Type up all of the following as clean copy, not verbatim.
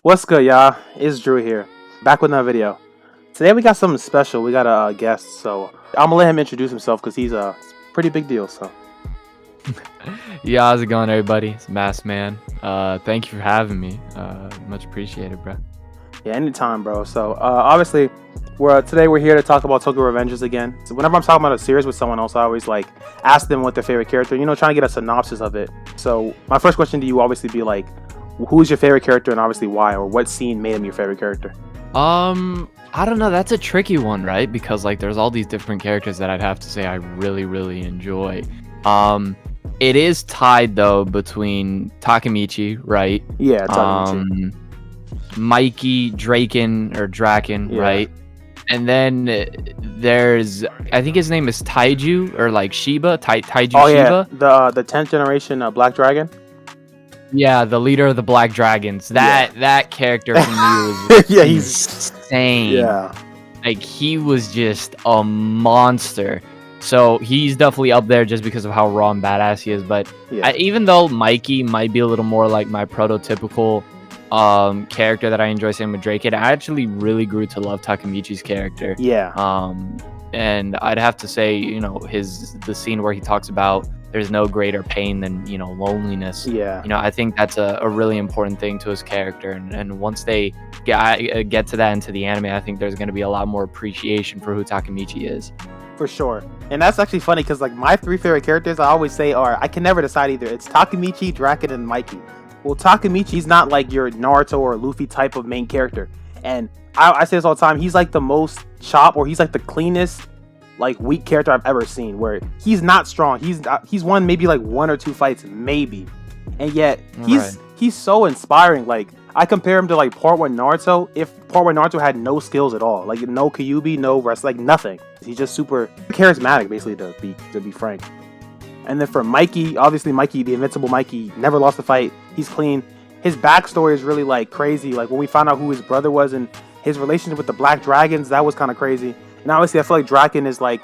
What's good, y'all? It's Drew here, back with another video. Today we got something special. We got a guest, so I'm gonna let him introduce himself because he's a pretty big deal. So, Yeah, how's it going, everybody? It's Mass Man. Thank you for having me. Much appreciated, bro. yeah, anytime, bro. So, obviously, today we're here to talk about Tokyo Revengers again. So whenever I'm talking about a series with someone else, I always like ask them what their favorite character. Trying to get a synopsis of it. So, my first question to you obviously be like, who's your favorite character and obviously why, or what scene made him your favorite character? I don't know. That's a tricky one, right? Because like, there's all these different characters that I'd have to say I really, really enjoy. It is tied though between Takemichi, right? Yeah, Takamichi. Mikey, Draken, Yeah. right? And then there's, I think his name is Taiju or like Shiba, Taiju Oh yeah, Shiba. the 10th generation Black Dragon. Yeah, the leader of the Black Dragons. That character for me was Yeah, he's insane. yeah. Like he was just a monster. So he's definitely up there just because of how raw and badass he is. But Yeah. even though Mikey might be a little more like my prototypical character that I enjoy seeing with Drake, I actually really grew to love Takamichi's character. Yeah. And I'd have to say, the scene where he talks about there's no greater pain than loneliness. Yeah. I think that's a really important thing to his character, and once they get to that into the anime, I think there's going to be a lot more appreciation for who Takamichi is. For sure. And that's actually funny because like my three favorite characters I always say are, I can never decide either. It's Takamichi, Draken, and Mikey. Well, Takamichi's not like your Naruto or Luffy type of main character. And I say this all the time, he's like the most chop, or he's like the cleanest like weak character I've ever seen, where he's not strong. He's won maybe like one or two fights, maybe. And yet he's so inspiring. Like I compare him to like Part 1 Naruto, if Part 1 Naruto had no skills at all. Like no Kyuubi, no rest, like nothing. He's just super charismatic, basically, to be frank. And then for Mikey, obviously Mikey, the invincible Mikey, never lost a fight. He's clean. His backstory is really like crazy. Like when we found out who his brother was and his relationship with the Black Dragons, that was kind of crazy. And obviously I feel like Draken is like,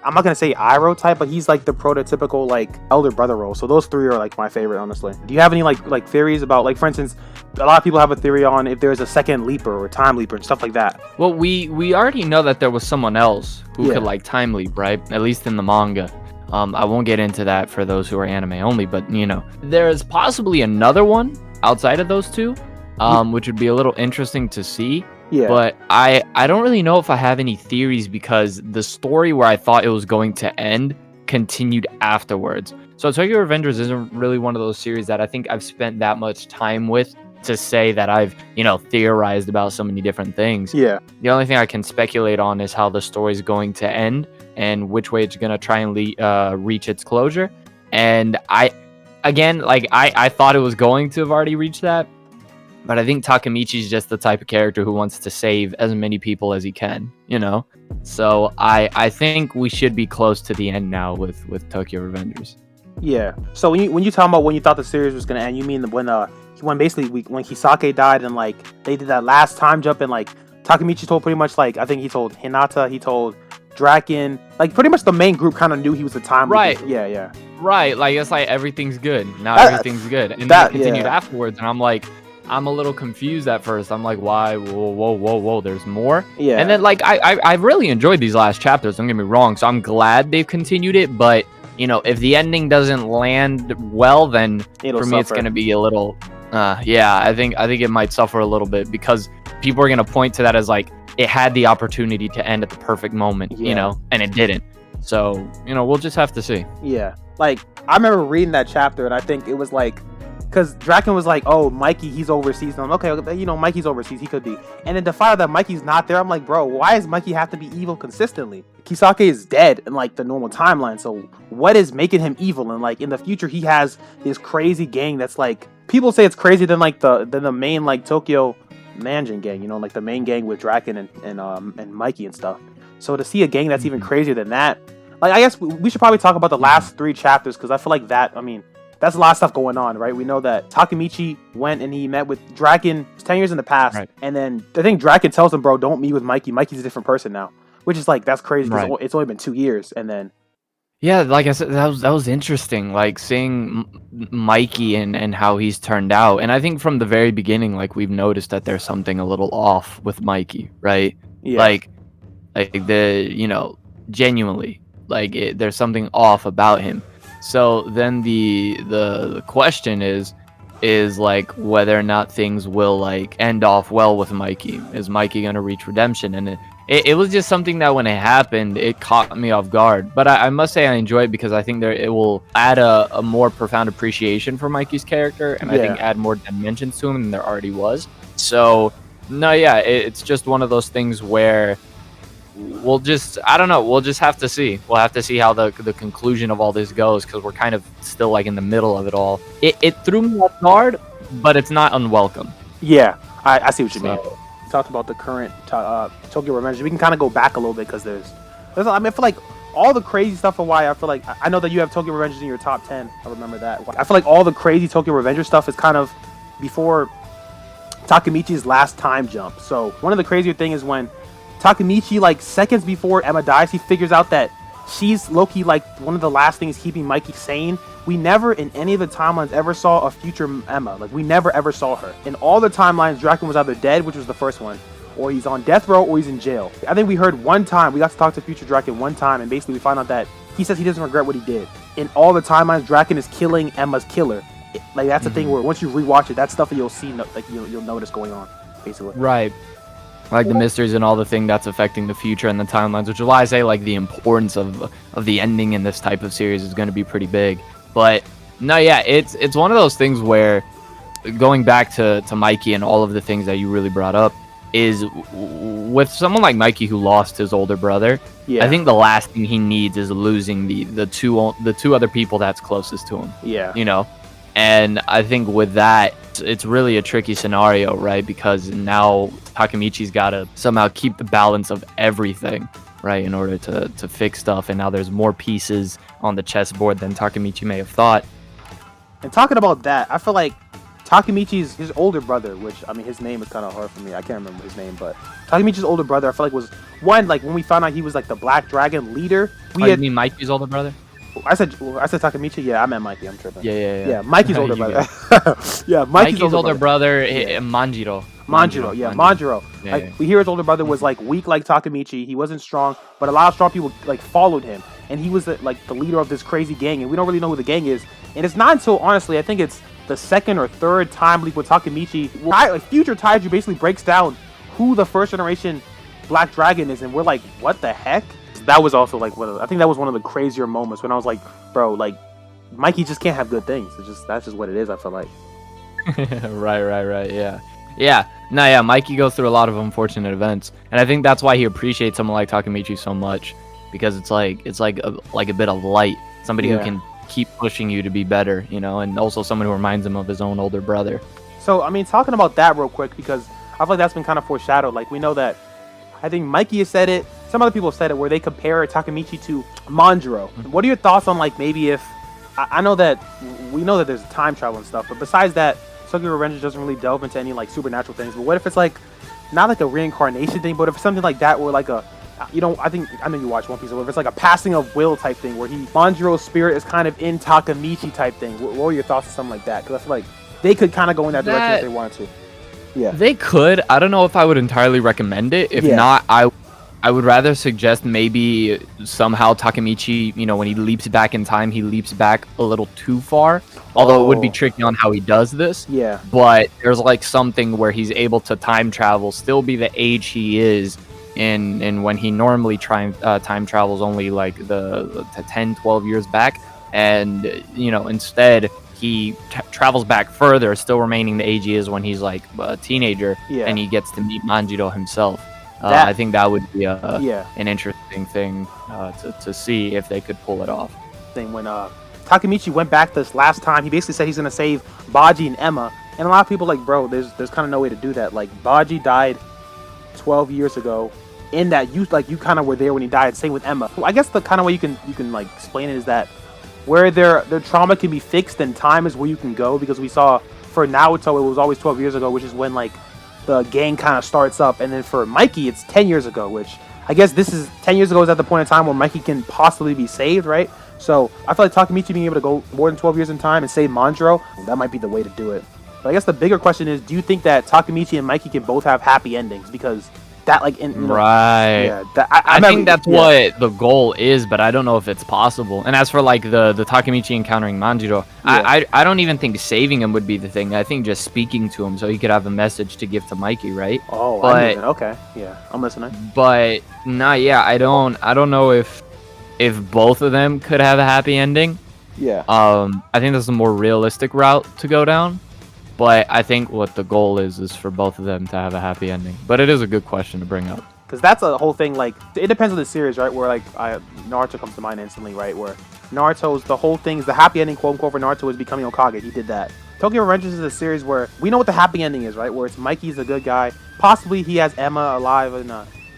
I'm not gonna say Iroh type, but he's like the prototypical like elder brother role. So those three are like my favorite, honestly. Do you have any like theories about, like, for instance, a lot of people have a theory on if there's a second leaper or time leaper and stuff like that? Well, we already know that there was someone else who Yeah. could like time leap, right? At least in the manga. I won't get into that for those who are anime only, but there's possibly another one outside of those two, which would be a little interesting to see. Yeah. But I don't really know if I have any theories, because the story where I thought it was going to end continued afterwards. So Tokyo Revengers isn't really one of those series that I think I've spent that much time with to say that I've, theorized about so many different things. Yeah. The only thing I can speculate on is how the story is going to end and which way it's going to try and reach its closure. And I thought it was going to have already reached that. But I think Takamichi's just the type of character who wants to save as many people as he can, So I think we should be close to the end now with Tokyo Revengers. Yeah. So when you talk about when you thought the series was gonna end, you mean when basically when Kisake died and like they did that last time jump, and like Takamichi told pretty much, like, I think he told Hinata, he told Draken, like pretty much the main group kind of knew he was the time. Right. Yeah. Right. Like it's like everything's good. Now everything's good. And that- then it continued yeah. afterwards, and I'm a little confused at first. I'm like, why? Whoa, there's more? Yeah. And then, like, I really enjoyed these last chapters, don't get me wrong, so I'm glad they've continued it, but, if the ending doesn't land well, then It'll for me, it's suffer. going to be a little, I think it might suffer a little bit, because people are going to point to that as, like, it had the opportunity to end at the perfect moment, and it didn't. So, we'll just have to see. Yeah. Like, I remember reading that chapter, and I think it was like, because Draken was like, oh, Mikey, he's overseas. And I'm okay, Mikey's overseas, he could be. And then to find out that Mikey's not there, I'm like, bro, why does Mikey have to be evil consistently? Kisake is dead in like the normal timeline, so what is making him evil? And like in the future, he has this crazy gang that's like, people say it's crazier than like the main like Tokyo Manjin gang, like the main gang with Draken and Mikey and stuff. So to see a gang that's even crazier than that, like, I guess we should probably talk about the last three chapters, because I feel like that's a lot of stuff going on, right? We know that Takamichi went and he met with Draken 10 years in the past. Right. And then I think Draken tells him, bro, don't meet with Mikey. Mikey's a different person now. Which is like, that's crazy, because Right. it's only been 2 years. And then Yeah, like I said, that was interesting. Like seeing Mikey and how he's turned out, and I think from the very beginning, like we've noticed that there's something a little off with Mikey, right? Yeah. Like genuinely, there's something off about him. So then the question is like whether or not things will like end off well with Mikey. Is Mikey gonna reach redemption? And it was just something that when it happened, it caught me off guard. But I must say I enjoy it because I think it will add a more profound appreciation for Mikey's character, and I think add more dimensions to him than there already was. So no, yeah, it's just one of those things where we'll just have to see. We'll have to see how the conclusion of all this goes, because we're kind of still like in the middle of it all. It threw me off guard, but it's not unwelcome. Yeah, I see what you mean. We talked about the current Tokyo Revenge. We can kind of go back a little bit because there's I mean, I feel like all the crazy stuff of why I feel like I know that you have Tokyo Revengers in your top 10. I remember that. I feel like all the crazy Tokyo Revenger stuff is kind of before Takamichi's last time jump. So one of the crazier thing is when Takamichi, like seconds before Emma dies, he figures out that she's low-key like one of the last things keeping Mikey sane. We never in any of the timelines ever saw a future Emma. Like we never ever saw her. In all the timelines, Draken was either dead, which was the first one, or he's on death row, or he's in jail. I think we heard one time, we got to talk to future Draken one time, and basically we found out that he says he doesn't regret what he did. In all the timelines, Draken is killing Emma's killer. Like that's the thing where once you rewatch it, that's stuff that you'll see, like you'll notice going on, basically. Right. Like the mysteries and all the thing that's affecting the future and the timelines, which is why I say like the importance of the ending in this type of series is going to be pretty big. But no, yeah, it's one of those things where going back to Mikey and all of the things that you really brought up is with someone like Mikey who lost his older brother. Yeah. I think the last thing he needs is losing the two other people that's closest to him. Yeah, you know. And I think with that, it's really a tricky scenario, right? Because now Takamichi's got to somehow keep the balance of everything, right, in order to fix stuff. And now there's more pieces on the chessboard than Takamichi may have thought. And talking about that, I feel like Takamichi's his older brother, which I mean his name is kind of hard for me. I can't remember his name, but Takamichi's older brother, I feel like was one, like when we found out he was like the Black Dragon leader. You mean Mikey's older brother? I said Takamichi. Yeah, I meant Mikey. I'm tripping. Yeah. Mikey's older brother. Yeah, Mikey's older brother. Manjiro. Yeah, Manjiro. Like we hear his older brother was like weak like Takamichi. He wasn't strong, but a lot of strong people like followed him, and he was the leader of this crazy gang. And we don't really know who the gang is. And it's not until honestly, I think it's the second or third time leap with Takamichi, like future Taiju basically breaks down who the first generation Black Dragon is, and we're like, what the heck? That was also like I think that was one of the crazier moments when I was like, bro, like Mikey just can't have good things. That's just what it is. I feel like. Right. Yeah. No, yeah. Mikey goes through a lot of unfortunate events, and I think that's why he appreciates someone like Takamichi so much, because it's like a bit of light, somebody who can keep pushing you to be better, you know, and also someone who reminds him of his own older brother. So I mean, talking about that real quick, because I feel like that's been kind of foreshadowed. Like we know that. I think Mikey has said it. Some other people have said it where they compare Takamichi to Manjiro. What are your thoughts on like maybe if I know that we know that there's time travel and stuff, but besides that, Tokyo Revengers doesn't really delve into any like supernatural things. But what if it's like not like a reincarnation thing, but if it's something like that where like I know you watch One Piece, or if it's like a passing of will type thing where Manjiro's spirit is kind of in Takamichi type thing. What are your thoughts on something like that? Because I feel like they could kind of go in that direction if they wanted to. Yeah, they could. I don't know if I would entirely recommend it. If not, I would rather suggest maybe somehow Takamichi, you know, when he leaps back in time, he leaps back a little too far. Although it would be tricky on how he does this. Yeah. But there's like something where he's able to time travel, still be the age he is in when he normally time travels only like the 10, 12 years back. And, you know, instead he travels back further, still remaining the age he is when he's like a teenager, and he gets to meet Manjiro himself. I think that would be an interesting thing to see if they could pull it off. When Takamichi went back this last time, he basically said he's going to save Baji and Emma. And a lot of people like, bro, there's kind of no way to do that. Like, Baji died 12 years ago. In that, you kind of were there when he died. Same with Emma. I guess the kind of way you can like explain it is that where their trauma can be fixed, then time is where you can go. Because we saw for Naoto, it was always 12 years ago, which is when like the gang kind of starts up. And then for Mikey, it's 10 years ago, which I guess this is 10 years ago is at the point in time where Mikey can possibly be saved, right? So I feel like Takamichi being able to go more than 12 years in time and save Manjiro, that might be the way to do it. But I guess the bigger question is, do you think that Takamichi and Mikey can both have happy endings? Because that, like, right. Yeah, I think that's what the goal is, but I don't know if it's possible. And as for like the Takamichi encountering Manjiro, I don't even think saving him would be the thing. I think just speaking to him so he could have a message to give to Mikey, right? Oh, but, okay, yeah, I'm listening. But I don't know if both of them could have a happy ending. Yeah. I think that's a more realistic route to go down. But I think what the goal is for both of them to have a happy ending. But it is a good question to bring up. Because that's a whole thing, like, it depends on the series, right? Where, like, Naruto comes to mind instantly, right? Where Naruto's, the whole thing, the happy ending, quote-unquote, for Naruto is becoming Hokage. He did that. Tokyo Revengers is a series where we know what the happy ending is, right? Where it's Mikey's a good guy. Possibly he has Emma alive and,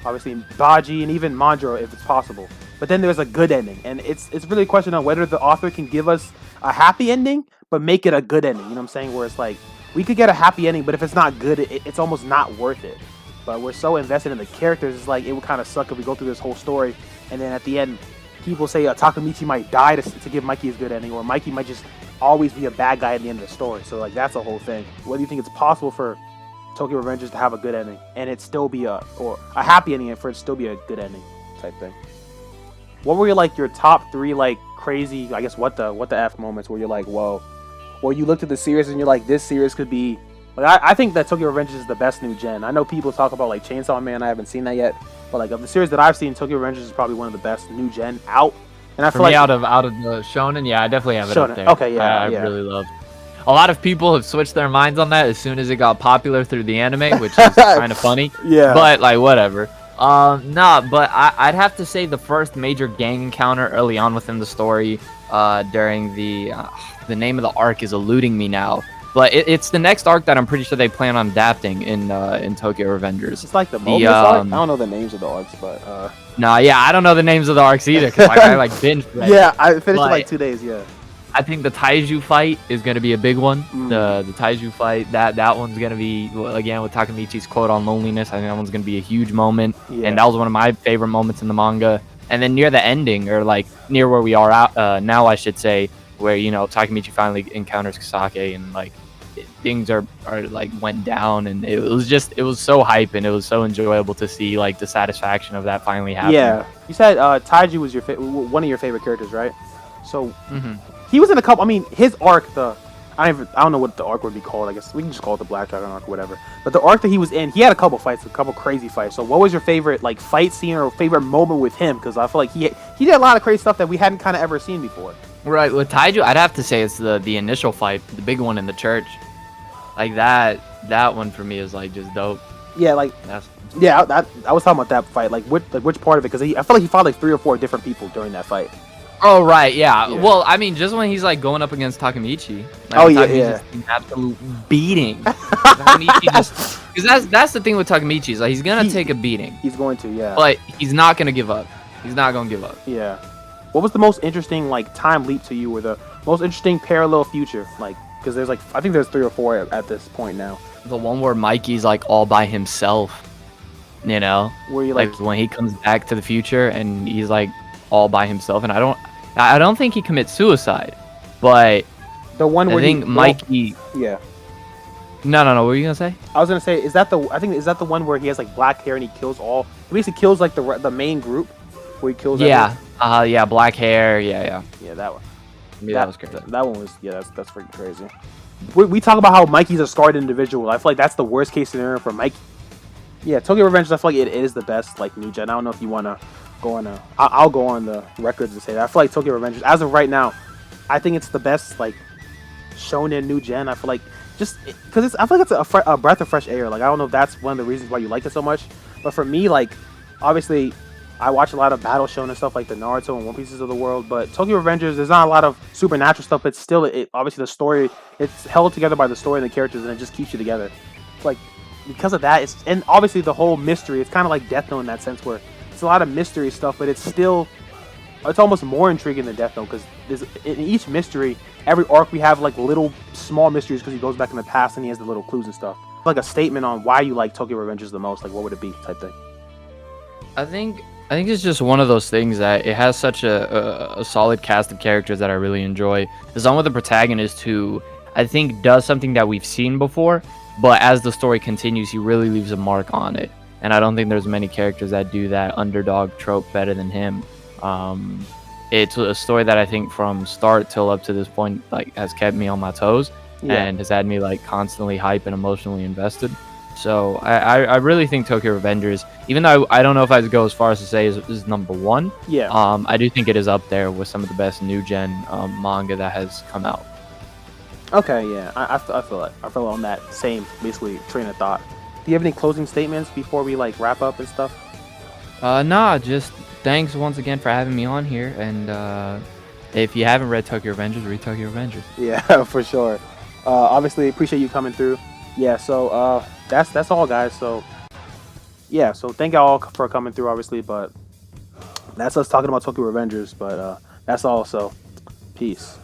obviously, Baji and even Manjiro, if it's possible. But then there's a good ending. And it's really a question on whether the author can give us a happy ending, but make it a good ending. You know what I'm saying? Where it's like, we could get a happy ending, but if it's not good, it's almost not worth it. But we're so invested in the characters, it's like, it would kind of suck if we go through this whole story, and then at the end, people say Takamichi might die to give Mikey his good ending, or Mikey might just always be a bad guy at the end of the story. So, like, that's a whole thing. Whether you think it's possible for Tokyo Revengers to have a good ending, and it still be a happy ending, and for it to still be a good ending type thing. What were your top 3, like, crazy, I guess, what the F moments where you're like, whoa? Or you looked at the series and you're like, this series could be... Like, I think that Tokyo Revengers is the best new gen. I know people talk about, like, Chainsaw Man. I haven't seen that yet. But, like, of the series that I've seen, Tokyo Revengers is probably one of the best new gen out. And I feel like... out of the shonen, yeah, I definitely have it up there. Okay, yeah, I really love. A lot of people have switched their minds on that as soon as it got popular through the anime, which is kind of funny. Yeah. But, like, whatever. But I'd have to say the first major gang encounter early on within the story, during the name of the arc is eluding me now, but it's the next arc that I'm pretty sure they plan on adapting in Tokyo Revengers. It's like the Mobius arc? I don't know the names of the arcs, but I don't know the names of the arcs either, because like, I like binged. Right? Yeah, I finished in like 2 days. Yeah. I think the taiju fight is going to be a big one. The taiju fight, that one's going to be, again, with Takamichi's quote on loneliness, I think that one's going to be a huge moment. Yeah. And that was one of my favorite moments in the manga. And then near the ending, or like near where we are out, now, I should say, where, Takamichi finally encounters Kisaki and like things are like went down, and it was so hype, and it was so enjoyable to see like the satisfaction of that finally happening. Yeah. You said Taiju was one of your favorite characters, right? So he was in a couple. I mean, his arc, I don't know what the arc would be called. I guess we can just call it the Black Dragon arc or whatever. But the arc that he was in, he had a couple crazy fights. So what was your favorite like fight scene or favorite moment with him? Because I feel like he did a lot of crazy stuff that we hadn't kind of ever seen before. Right, with Taiju, I'd have to say it's the initial fight, the big one in the church. Like that one for me is like just dope. Yeah, like I was talking about that fight. Like which part of it? Because I feel like he fought like 3 or 4 different people during that fight. Oh right, yeah. Well, I mean, just when he's like going up against Takamichi. Like, Takamichi's an absolute beating. Takamichi just, because that's the thing with Takamichi, is like he's gonna take a beating. He's going to, yeah. But he's not gonna give up. He's not gonna give up. Yeah. What was the most interesting like time leap to you, or the most interesting parallel future? Like, because there's like I think there's 3 or 4 at this point now. The one where Mikey's like all by himself. Where you like when he comes back to the future and he's like all by himself, and I don't think he commits suicide, but the one where I think Mikey. Yeah. No. What were you gonna say? I was gonna say, is that the one where he has like black hair and he basically kills like the main group, where he kills. Yeah. Black hair. Yeah. Yeah, that one. Yeah, that was crazy. That one was that's freaking crazy. We talk about how Mikey's a scarred individual. I feel like that's the worst case scenario for Mikey. Yeah, Tokyo Revengers, I feel like it is the best like new gen. I don't know if you wanna go on I'll go on the records and say that I feel like Tokyo Revengers, as of right now, I think it's the best like shonen new gen. I feel like just because I feel like it's a breath of fresh air. Like, I don't know if that's one of the reasons why you like it so much, but for me, like, obviously I watch a lot of battle shonen stuff like the Naruto and One Pieces of the world, but Tokyo Revengers, there's not a lot of supernatural stuff, but still obviously the story, it's held together by the story and the characters, and it just keeps you together. Like, because of that, and obviously the whole mystery, it's kind of like Death Note in that sense, where it's a lot of mystery stuff, but it's almost more intriguing than Death Note, because in each mystery, every arc we have like little small mysteries, because he goes back in the past and he has the little clues and stuff. Like a statement on why you like Tokyo Revengers the most, like what would it be type thing? I think I think it's just one of those things that it has such a solid cast of characters that I really enjoy. It's on with a protagonist who I think does something that we've seen before, but as the story continues, he really leaves a mark on it. And I don't think there's many characters that do that underdog trope better than him. It's a story that I think from start till up to this point like has kept me on my toes and has had me like constantly hype and emotionally invested. So I really think Tokyo Revengers, even though I don't know if I'd go as far as to say is number one. Yeah. I do think it is up there with some of the best new gen manga that has come out. Okay, yeah, I feel it. I feel on that same basically train of thought. Do you have any closing statements before we like wrap up and stuff? Nah, just thanks once again for having me on here. And if you haven't read Tokyo Revengers, read Tokyo Revengers. Yeah, for sure. Obviously, appreciate you coming through. Yeah, so that's all, guys. So yeah, so thank y'all for coming through, obviously, but that's us talking about Tokyo Revengers. But that's all. So peace.